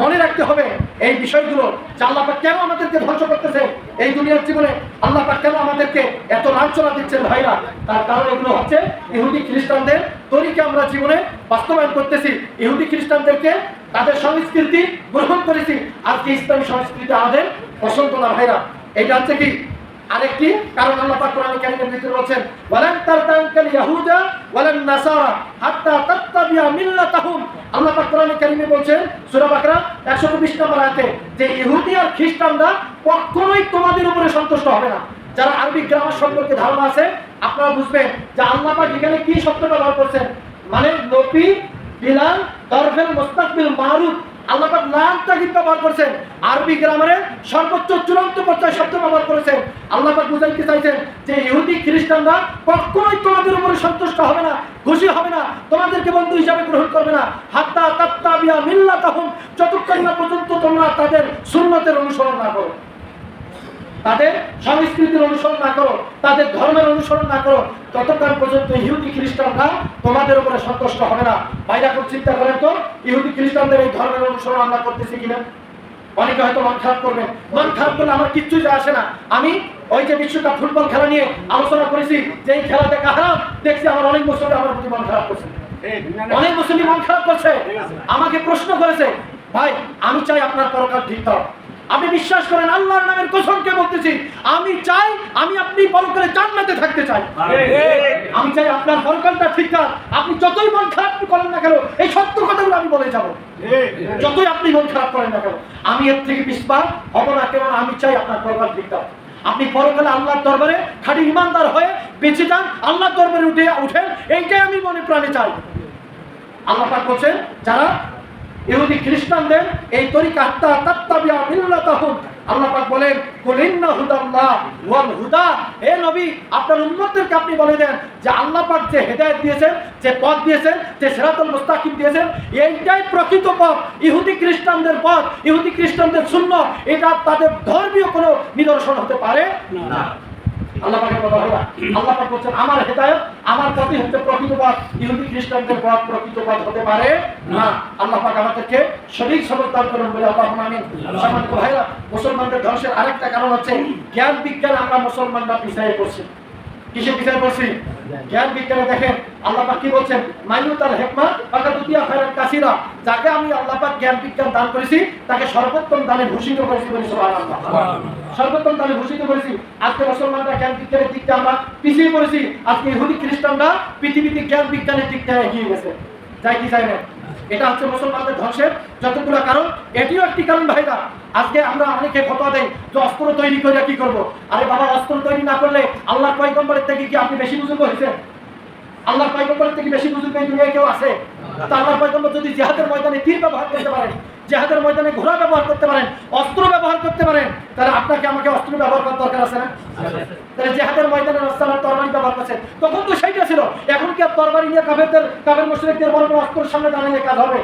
মনে রাখতে হবে এই বিষয়গুলো, যে আল্লাহ পাক কেন আমাদেরকে ধ্বংস করতেছে এই দুনিয়ার জীবনে, আল্লাহ পাক কেন আমাদেরকে এত লাঞ্ছনা দিচ্ছেন ভাইরা। তার কারণ এগুলো হচ্ছে ইহুদি খ্রিস্টানদের তরিকা আমরা জীবনে বাস্তবায়ন করতেছি, ইহুদি খ্রিস্টানদেরকে তাদের সংস্কৃতি গ্রহণ করেছি। আজকে ইসলামী সংস্কৃতি আমাদের পছন্দ না ভাইরা। এটা হচ্ছে কি আরেকটি কারণ। আল্লাহ পাক কোরআনে কারীমের ভিতরে বলেন ওয়ালান তারতানকাল ইয়াহুদা ওয়ালান নাসারা হাত্তা তাত্তাবিয়া মিল্লাতাহুম। আল্লাহ পাক কোরআনে কারীমে বলেন সূরা বাকরা 120 নম্বর আয়াতে যে ইহুদি আর খ্রিস্টানরা কখনোই তোমাদের উপরে সন্তুষ্ট হবে না। যারা আরবি গ্রামার সম্পর্কে ধারণা আছে আপনারা বুঝবেন যে আল্লাহ পাক এখানে কি শব্দ ব্যবহার করছেন, মানে নফি, বিলাল, দরফেল, মুস্তাকবিল, মারুফ। আল্লাহ পাক লাম তাকিদ ব্যবহার করেছেন, আরবি গ্রামারে সর্বোচ্চ চূড়ান্ত পর্যায়ে শব্দ ব্যবহার করেছেন। আল্লাহ পাক বুঝাইতে চাইছেন যে ইহুদি খ্রিস্টানরা কখনোই তোমাদের উপরে সন্তুষ্ট হবে না, খুশি হবে না, তোমাদেরকে বন্ধু হিসাবে গ্রহণ করবে না। হাত্তা তাত্তাবিয়া মিল্লাতাহুম, যতক্ষণ না পর্যন্ত তোমরা তাদের সুন্নতের অনুসরণ না করো, তাদের সংস্কৃতির অনুসরণ না করো, তাদের ধর্মের অনুসরণ না করো, ততক্ষণ পর্যন্ত ইহুদি খ্রিস্টানরা তোমাদের উপরে সন্তুষ্ট হবে না। ভাইরা খুব চিন্তা করেন তো, ইহুদি খ্রিস্টানদের এই ধর্মের অনুসরণ আমরা করতেছি কিনা? অনেকে হয়তো মন খারাপ করবে, মন খারাপ করলে আমার কিচ্ছু যায় আসে না। আমি ওই যে বিশ্বকাপ ফুটবল খেলা নিয়ে আলোচনা করেছি যে এই খেলা দেখা হারাম, দেখছি আমার অনেক মুসলিম আমার প্রতি মন খারাপ করছে, অনেক মুসলিম মন খারাপ করছে, আমাকে প্রশ্ন করেছে ভাই আমি চাই আপনার পরকাল ঠিক হোক। আপনি বিশ্বাস করেন আল্লাহর নামের কসমকে বলতেছি, আমি চাই আমি আপনি পরকালে জান্নাতে থাকতে চাই। আমি চাই আপনার পরকালটা ঠিকঠাক। আপনি যতই মন খারাপ করেন না কেন, এই সত্য কথাগুলো আমি বলে যাব। যতই আপনি মন খারাপ করেন না কেন, আমি এর থেকে পিছপা হব না, কেন আমি চাই আপনার পরকাল ঠিকঠাক। আপনি পরকালে আল্লাহর দরবারে খাঁটি ইমানদার হয়ে বেঁচে যান, আল্লাহর দরবারে উঠেন, এইটাই আমি মনে প্রাণে চাই। আল্লাহ পাক বলেন যারা ইহুদি খ্রিস্টানদের এই তরিকা হাত্তা তাত্তাবিয়া মিল্লাতাহুম, আল্লাহ পাক বলেন কুল ইন্না হুদাল্লাহ ওয়াল হুদা। হে নবী আপনার উম্মতদেরকে আপনি বলে দেন যে আল্লাহ পাক যে হেদায়েত দিয়েছেন, যে পথ দিয়েছেন, যে সিরাতুল মুস্তাকিম দিয়েছেন, এইটাই প্রকৃত পথ। ইহুদি খ্রিস্টানদের পথ, ইহুদি খ্রিস্টানদের সুন্নাহ, এটা তাদের ধর্মীয় কোনো নিদর্শন হতে পারে না। আল্লাহ পাকের কথা হলো আল্লাহ পাক বলেন আমার হেদায়েত, আমার পথই হচ্ছে প্রকৃত পথ, ইহুদি খ্রিস্টানদের পথ প্রকৃত পথ হতে পারে না। আল্লাহ পাক আমাদেরকে সঠিক সবক দান করুন বলে আল্লাহুম্মা আমিন। সম্মানিত ভাইরা, মুসলমানদের ধ্বংসের আরেকটা কারণ হচ্ছে জ্ঞান বিজ্ঞান। আমরা মুসলমানরা পিছিয়ে পড়ছি। কিসে পিছিয়ে পড়ছি? জ্ঞান বিজ্ঞানে দেখেন আল্লাহ পাক কি বলছেন, মাইনুতাল হিকমা ফাকাতুতিয়া খায়রান কাসীরা। যাকে আমি আল্লাহ পাক জ্ঞান বিজ্ঞান দান করেছি তাকে সর্বোত্তম দানে ভূষিত করেছি বলে সুবহানাল্লাহ। সর্বোত্তম দানে ভূষিত করেছি। আজকে মুসলমানরা জ্ঞান বিজ্ঞানের দিক থেকে আমরা পিছিয়ে পড়েছি। আজকে ইহুদি খ্রিস্টানরা পৃথিবীতে জ্ঞান বিজ্ঞানের দিক থেকে এগিয়ে গেছে। যাই কি চাই না, এটা হচ্ছে মুসলমানদের ধ্বংসের যতগুলো কারণ, এটিও একটি কারণ ভাইরা। আজকে আমরা অনেকে ফতোয়া দেই যে অস্ত্র তৈরি করে কি করব। আরে বাবা, অস্ত্র তৈরি না করলে আল্লাহর পয়গম্বরের থেকে কি আপনি বেশি বুজুর্গ হয়েছেন? আল্লাহর পয়গম্বরের থেকে বেশি বুজুর্গ এই দুনিয়ায় কেউ আছে? তা আল্লাহর পয়গম্বর যদি জিহাদের ময়দানে তীর ব্যবহার করতে পারেন, জিহাদের ময়দানে ঘোড়া ব্যবহার করতে পারেন, অস্ত্র ব্যবহার করতে পারেন, তাহলে আপনাকে আমাকে অস্ত্র ব্যবহার করার দরকার আছে না? তাহলে জিহাদের ময়দানে রাসূলুল্লাহ তরবারি ব্যবহার করছেন, তখন তো সেইটা ছিল। এখন কি আর তরবারি নিয়ে কাফের মুশরিকদের বড় বড় অস্ত্রের সামনে দাঁড়ালে কাজ হবে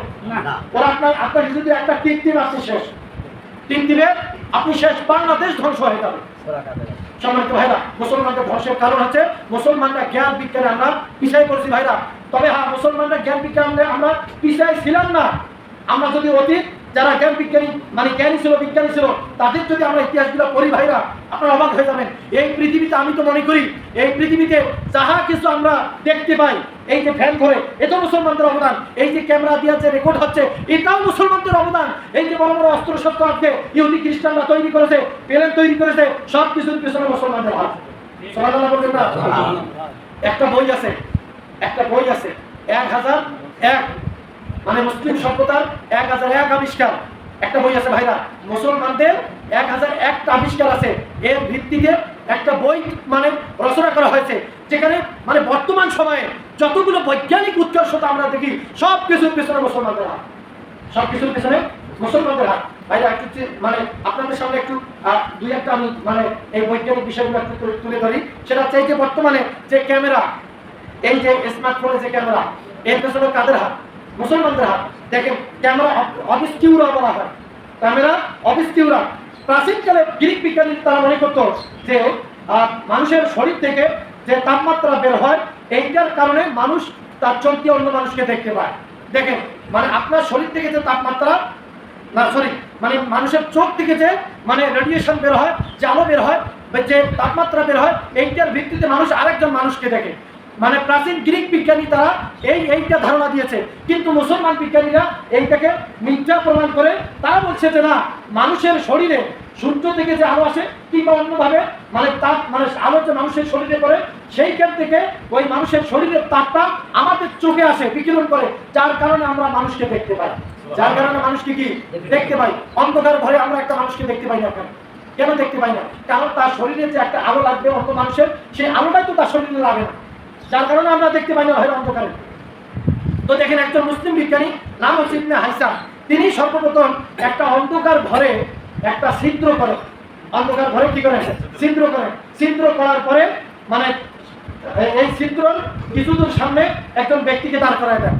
না। ওরা আপনার যদি একটা টিক দিন আপনি শেষ, টিক দিলে আপনি শেষ, বাংলাদেশ ধ্বংস হয়ে যাবে। সম্মানিত ভাইরা, মুসলমানদের ধ্বংসের কারণ হচ্ছে মুসলমানরা জ্ঞান বিজ্ঞানে আমরা পিছাই পড়ছি ভাইরা। তবে হ্যাঁ, মুসলমানরা জ্ঞান বিজ্ঞানে আমরা পিছাই ছিলাম না। আমরা যদি অতীত যারা জ্ঞান বিজ্ঞানী মানে জ্ঞানী ছিল, বিজ্ঞানী ছিল, তাদের যদি আমরা ইতিহাসগুলো পড়ি ভাইরা, আপনারা অবাক হয়ে যাবেন। এই পৃথিবীতে আমি তো মনে করি এই পৃথিবীতে যাহা কিছু আমরা দেখতে পাই, এই যে ফ্যান ঘরে, এটা মুসলমানদের অবদান। এই যে ক্যামেরা দিয়ে যে রেকর্ড হচ্ছে, এটাও মুসলমানদের অবদান। এই যে বড় বড় অস্ত্র শস্ত্র আজকে ইহুদি খ্রিস্টানরা তৈরি করেছে, প্লেন তৈরি করেছে, সব কিছুর পিছনে মুসলমানদের হাত। সুবহানাল্লাহ বলবেন না? একটা বই আছে 1001 মানে মুসলিম সভ্যতার 1001 আবিষ্কার, একটা বই আছে ভাইরা। মুসলমানদের 1001টা আবিষ্কার আছে। এর ভিত্তিতে একটা বই মানে রচনা করা হয়েছে, যেখানে মানে বর্তমান সময়ে যতগুলো বৈজ্ঞানিক উৎকর্ষতা আমরা দেখি, সব কিছুর পিছনে মুসলমানদের হাত, সব কিছুর পিছনে মুসলমানদের হাত। ভাইরা একটু মানে আপনাদের সামনে একটু দুই একটা আমি মানে এই বৈজ্ঞানিক বিষয়গুলো একটু তুলে ধরি। সেটা হচ্ছে এই যে বর্তমানে যে ক্যামেরা, এই যে স্মার্টফোনের যে ক্যামেরা, এর পেছনে কাদের হাত? মুসলমানদের হাত। দেখেন, ক্যামেরা অবস্কিউরা বলা হয়, ক্যামেরা অবস্কিউরা। প্রাচীনকালে গ্রিক বিজ্ঞানী তারা মনে করত যে মানুষের শরীর থেকে যে তাপমাত্রা বের হয়, এইটার কারণে মানুষ তার চোখ দিয়ে অন্য মানুষকে দেখতে পায়। দেখেন, মানে আপনার শরীর থেকে যে তাপমাত্রা মানে মানুষের চোখ থেকে যে মানে রেডিয়েশন বের হয়, যে আলো বের হয়, যে তাপমাত্রা বের হয়, এইটার ভিত্তিতে মানুষ আরেকজন মানুষকে দেখে। মানে প্রাচীন গ্রিক বিজ্ঞানী তারা এইটা ধারণা দিয়েছে, কিন্তু মুসলমান বিজ্ঞানীরা এইটাকে মিথ্যা প্রমাণ করে তারা বলছে যে না, মানুষের শরীরে সূর্য থেকে যে আলো আসে কিংবা অন্যভাবে মানে তাপ মানে আলো যে মানুষের শরীরে পড়ে, সেইখান থেকে ওই মানুষের শরীরের তাপটা আমাদের চোখে আসে, বিকিরণ করে, যার কারণে আমরা মানুষকে দেখতে পাই। যার কারণে মানুষকে কি দেখতে পাই? অন্ধকার ঘরে আমরা একটা মানুষকে দেখতে পাই না। কেন দেখতে পাই না? কারণ তার শরীরে যে একটা আলো লাগবে অন্য মানুষের, সেই আলোটাই তো তার শরীরে লাগে না, যার কারণে আমরা দেখতে পাই না হয় অন্ধকারে। তো দেখেন, একজন মুসলিম বিজ্ঞানী নাম হচ্ছে ইবনে হাইসাম, তিনি সর্বপ্রথম একটা অন্ধকার ঘরে একটা ছিদ্র করে, অন্ধকার ঘরে কি করে? ছিদ্র করে। ছিদ্র করার পরে মানে এই ছিদ্রর কিছু দূর সামনে একজন ব্যক্তিকে দাঁড় করায় দেন,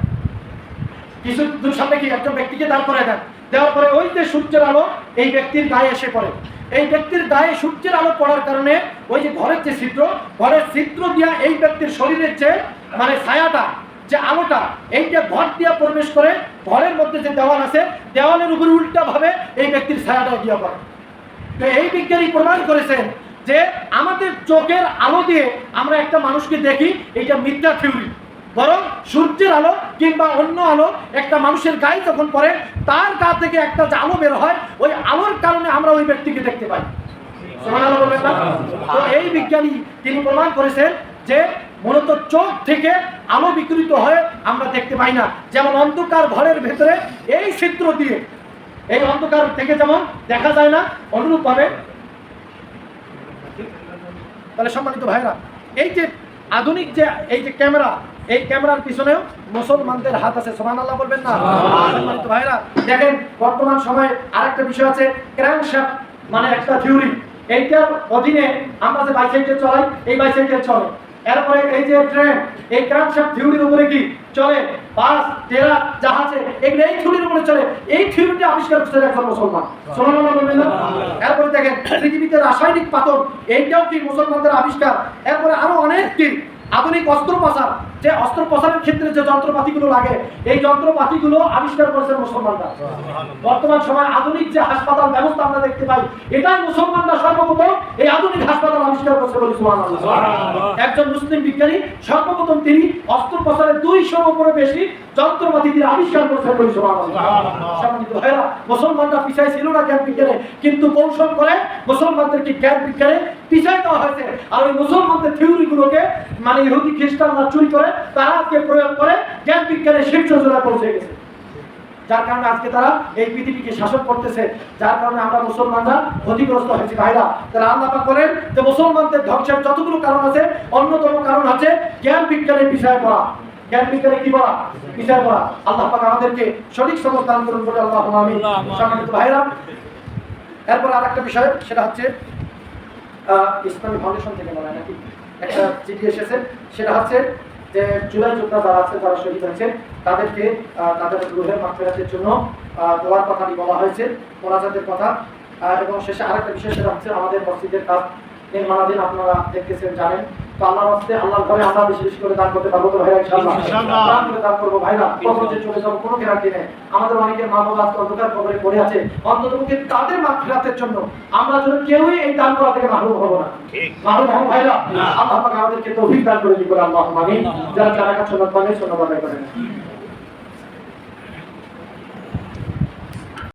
কিছু দূর সামনে কি একজন ব্যক্তিকে দাঁড় করায় দেন। দেওয়ার পরে ওই যে সূর্যের আলো এই ব্যক্তির গায়ে এসে পড়ে। এই ব্যক্তির গায়ে সূর্যের আলো পড়ার কারণে ওই যে ঘরের যে ছিদ্র, ঘরের ছিদ্র দিয়া এই ব্যক্তির শরীরের যে মানে ছায়াটা, যে আলোটা, এইটা ঘর দিয়া প্রবেশ করে ঘরের মধ্যে যে দেওয়াল আছে, দেওয়ালের উপরে উল্টা ভাবে এই ব্যক্তির ছায়াটা গিয়ে পড়ে। তো এই বিজ্ঞানী প্রমাণ করেছেন যে আমাদের চোখের আলো দিয়ে আমরা একটা মানুষকে দেখি, এইটা মিথ্যা থিওরি। বরং সূর্যের আলো কিংবা অন্য আলো একটা মানুষের গায়ে যখন পড়ে, তার গা থেকে একটা যে আলো বের হয়, ওই আলোর কারণে আমরা ওই ব্যক্তিকে দেখতে পাই। সুবহানাল্লাহ বলবেন না? তো এই বিজ্ঞানী তিনি প্রমাণ করেছেন যে মূলত চোখ থেকে আলো বিকৃত হয়ে আমরা দেখতে পাই না। যেমন অন্ধকার ঘরের ভেতরে এই ছিদ্র দিয়ে এই অন্ধকার থেকে যেমন দেখা যায় না, অনুরূপভাবে তাহলে সম্মানিত ভাইরা, এই যে আধুনিক যে এই যে ক্যামেরা, এই ক্যামেরার পিছনেও মুসলমানদের হাত আছে। সুবহানাল্লাহ বলবেন না? সম্মানিত ভাইরা, দেখেন বর্তমান সময়ে আরেকটা বিষয় আছে, ক্র্যাঙ্কশ্যাফট মানে একটা থিওরি। এইটার অধীনে আমরা যে বাইসাইকেল চালাই, এই বাইসাইকেল চলে। এরপরে এই যে ট্রেন, এই ক্র্যাঙ্কশ্যাফট থিওরির উপরে কি চলে, বাস, ট্রাক, জাহাজে, এগুলো এই থিওরির উপরে চলে। এই থিওরিটা আবিষ্কার করছে একজন মুসলমান। সুবহানাল্লাহ বলবেন না? এরপরে দেখেন পৃথিবীতে রাসায়নিক পাথর, এইটাও কি মুসলমানদের আবিষ্কার। এরপরে আরো অনেক কি আধুনিক অস্ত্রোপচার, যে অস্ত্রোপচারের ক্ষেত্রে যে যন্ত্রপাতিগুলো লাগে, এই যন্ত্রপাতিগুলো আবিষ্কার করেছেন মুসলমানরা। বর্তমান সময় আধুনিক যে হাসপাতাল ব্যবস্থা আমরা দেখতে পাই, এটাই মুসলমানরা সর্বপ্রথম এই আধুনিক হাসপাতাল আবিষ্কার করেছে বলি সুবহানাল্লাহ। একজন মুসলিম বিজ্ঞানী সর্বপ্রথম তিনি অস্ত্রোপচারের 200 উপরে বেশি যন্ত্রপাতি দিয়ে আবিষ্কার করেছেন বলি সুবহানাল্লাহ। সম্মানিত ভাইরা, মুসলমানরা পিছায় ছিল না জ্ঞান বিজ্ঞানে, কিন্তু কৌশল করে মুসলমানদেরকে জ্ঞান বিজ্ঞানে পিছায় দেওয়া হয়েছে। আর ওই মুসলমানদের থিওরিগুলোকে মানে ইহুদি খ্রিস্টানরা চুরি করে, তারা আজকে প্রয়োগ করে জ্ঞান বিজ্ঞানের শীর্ষ চূড়ায় পৌঁছে গেছে, যার কারণে আজকে তারা এই পৃথিবীকে শাসন করতেছে, যার কারণে আমরা মুসলমানরা ক্ষতিগ্রস্ত হয়েছি। ভাইরা, তারা আল্লাহ পাক বলেন যে মুসলমানদের ধ্বংসের যতগুলো কারণ আছে, অন্যতম কারণ হচ্ছে জ্ঞান বিজ্ঞানের পিছায় পড়া। জ্ঞান বিজ্ঞানে কি বলা? পিছায় পড়া। আল্লাহ পাক আমাদেরকে সঠিক সমঝ দান করুন বলে আল্লাহুম্মা আমিন। সম্মানিত ভাইরা, এরপর আরেকটা বিষয়, সেটা হচ্ছে ইসলামী ফাউন্ডেশন থেকে বলা নাকি একটা চিঠি এসেছে, সেটা হচ্ছে যে জুলাই যোদ্ধা যারা আছে, যারা শহীদ হয়েছে, তাদেরকে তাদের রুহের মাগফিরাতের জন্য দোয়ার কথাটি বলা হয়েছে, মোনাজাতের কথা। এবং শেষে আরেকটা বিষয়, সেটা হচ্ছে আমাদের মসজিদের কাজ নির্মাণাধীন, আপনারা দেখতেছেন, জানেন। তো আল্লাহর রাস্তে, আল্লাহর ঘরে আমরা বেশি বেশি করে দান করতে পারবো তো ভাইরা? ইনশাআল্লাহ দান করে দান করবো ভাইরা। কখন যে চলে যাবো কোনো গ্যারান্টি নেই। আমাদের অনেকের মা বাবা আজকে অন্ধকার কবরে পড়ে আছে, অন্ততপক্ষে তাদের মাগফিরাতের জন্য আমরা যেন কেউই এই দান করা থেকে মাহরুম হবো না। মাহরুম হবো ভাইরা? আল্লাহ পাক আমাদেরকে তৌফিক দান করে দিবেন। আল্লাহুম্মা আমিন। যারা জানা কাছে সুন্নাত মানে সুন্নাত আদায় করেন।